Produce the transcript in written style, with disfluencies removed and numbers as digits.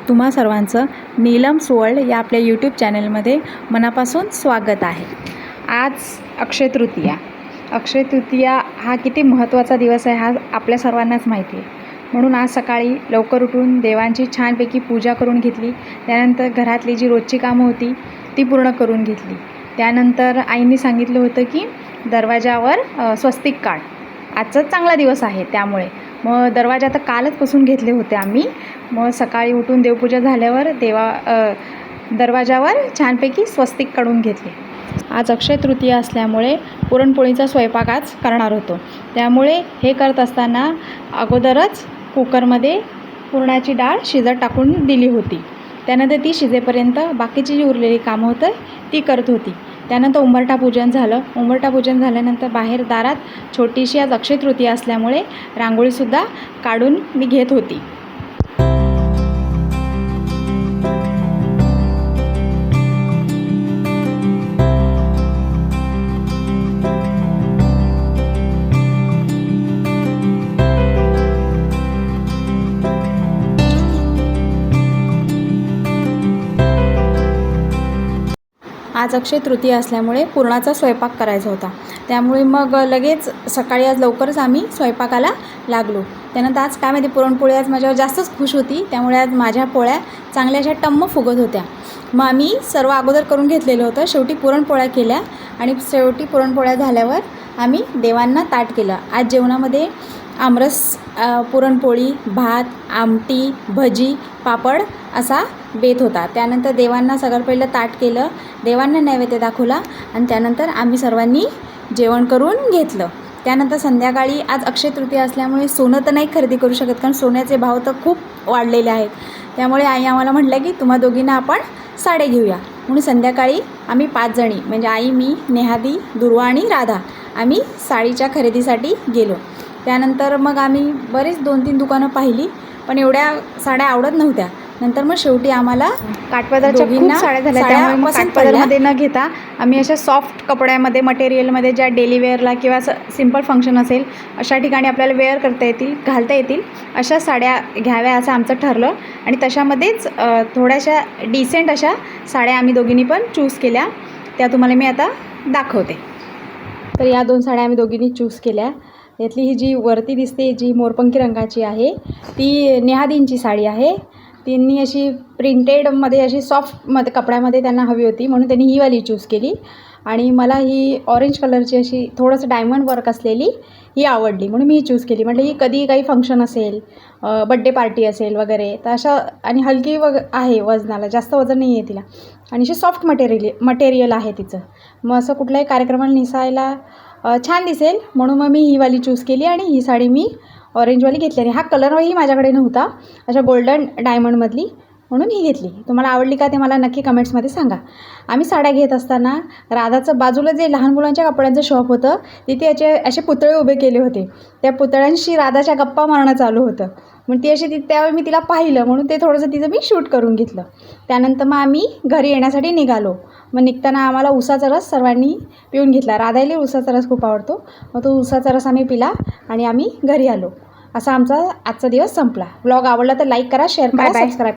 तुम्हा सर्वांचं नीलम्स वर्ल्ड या आपल्या यूट्यूब चॅनलमध्ये मनापासून स्वागत आहे। आज अक्षय तृतीया। अक्षय तृतीया हा किती महत्त्वाचा दिवस आहे हा आपल्या सर्वांनाच माहिती आहे। म्हणून आज सकाळी लवकर उठून देवांची छानपैकी पूजा करून घेतली। त्यानंतर घरातली जी रोजची कामं होती ती पूर्ण करून घेतली। त्यानंतर आईने सांगितलं होतं की दरवाजावर स्वस्तिक काढ, आजचा चांगला दिवस आहे त्यामुळे मग दरवाजा आता कालच पुसून घेतले होते आम्ही। मग सकाळी उठून देवपूजा झाल्यावर दरवाजावर छानपैकी स्वस्तिक काढून घेतले। आज अक्षय तृतीया असल्यामुळे पुरणपोळीचा स्वयंपाक आज करणार होतो, त्यामुळे हे करत असताना अगोदरच कुकरमध्ये पुरणाची डाळ शिजत टाकून दिली होती। त्यानंतर ती शिजेपर्यंत बाकीची जी उरलेली कामं होतं ती करत होती। त्यानंतर उंबरठा पूजन झालं। उंबरठा पूजन झाल्यानंतर बाहेर दारात छोटीशी आज अक्षय तृतीया असल्यामुळे रांगोळीसुद्धा काढून मी घेत होती। आज अक्षय तृतीया असल्यामुळे पुरणाचा स्वयंपाक करायचा होता, त्यामुळे मग लगेच सकाळी आज लवकरच आम्ही स्वयंपाकाला लागलो। त्यानंतर आज काय माहिती पुरणपोळी आज माझ्यावर जास्तच खुश होती, त्यामुळे आज माझ्या पोळ्या चांगल्या अशा टम्म फुगत होत्या। मग आम्ही सर्व अगोदर करून घेतलेलं होतं, शेवटी पुरणपोळ्या केल्या आणि शेवटी पुरणपोळ्या झाल्यावर आम्ही देवांना ताट केलं। आज जेवणामध्ये आमरस, पुरणपोळी, भात, आमटी, भजी, पापड असा बेत होता। त्यानंतर देवांना सगळं पहिलं ताट केलं, देवांना नैवेद्य दाखवला आणि त्यानंतर आम्ही सर्वांनी जेवण करून घेतलं। त्यानंतर संध्याकाळी आज अक्षय तृतीया असल्यामुळे सोनं तर नाही खरेदी करू शकत, कारण सोन्याचे भाव तर खूप वाढलेले आहेत। त्यामुळे आई आम्हाला म्हटलं की तुम्हा दोघींना आपण साड्या घेऊया। म्हणून संध्याकाळी आम्ही 5 जणी म्हणजे आई, मी, नेहादी, दुर्वा आणि राधा आम्ही साडीच्या खरेदीसाठी गेलो। त्यानंतर मग आम्ही बरेच 2-3 दुकानं पाहिली, पण एवढ्या साड्या आवडत नव्हत्या। नंतर मग शेवटी आम्हाला काठपदरच्या खूप साड्या झाल्या, त्यामुळे मग काठपदरमध्ये न घेता आम्ही अशा सॉफ्ट कपड्यामध्ये, मटेरियलमध्ये ज्या डेली वेअरला किंवा असं सिम्पल फंक्शन असेल अशा ठिकाणी आपल्याला वेअर करता येतील, घालता येतील अशा साड्या घ्याव्या असं आमचं ठरलं। आणि तशामध्येच थोड्याशा डिसेंट अशा साड्या आम्ही दोघींनी पण चूज केल्या, त्या तुम्हाला मी आता दाखवते। तर या 2 साड्या आम्ही दोघींनी चूज केल्या। यातली ही जी वरती दिसते जी मोरपंखी रंगाची आहे ती नेहादींची साडी आहे। त्यांनी अशी प्रिंटेडमध्ये अशी सॉफ्टमध्ये कपड्यामध्ये त्यांना हवी होती, म्हणून त्यांनी ही वाली चूज केली। आणि मला ही ऑरेंज कलरची अशी थोडंसं डायमंड वर्क असलेली ही आवडली, म्हणून मी ही चूज केली। म्हटलं ही कधी काही फंक्शन असेल, बड्डे पार्टी असेल वगैरे तर अशा, आणि हलकी आहे वजनाला, जास्त वजन नाही आहे तिला, आणि अशी सॉफ्ट मटेरियल आहे तिचं। मग असं कुठल्याही कार्यक्रमाला नेसायला छान दिसेल, म्हणून मग मी ही वाली चूज केली आणि ही साडी मी ऑरेंजवाली घेतली। आणि हा कलरही माझ्याकडे नव्हता, अशा गोल्डन डायमंडमधली, म्हणून ही घेतली। तुम्हाला आवडली का ते मला नक्की कमेंट्समध्ये सांगा। आम्ही साड्या घेत असताना राधाचं बाजूला जे लहान मुलांच्या कपड्यांचं शॉप होतं तिथे असे पुतळे उभे केले होते, त्या पुतळ्यांशी राधाच्या गप्पा मारणं चालू होतं। मग ती अशी त्यावेळी मी तिला पाहिलं, म्हणून ते थोडंसं तिचं मी शूट करून घेतलं। त्यानंतर मग आम्ही घरी येण्यासाठी निघालो। मग निघताना आम्हाला उसाचा रस सर्वांनी पिऊन घेतला। राधाला उसाचा रस खूप आवडतो, मग तो उसाचा रस आम्ही पिला आणि आम्ही घरी आलो। असा आमचा आजचा दिवस संपला। व्लॉग आवडला तर लाईक करा, शेअर करा, सबस्क्राईब करा।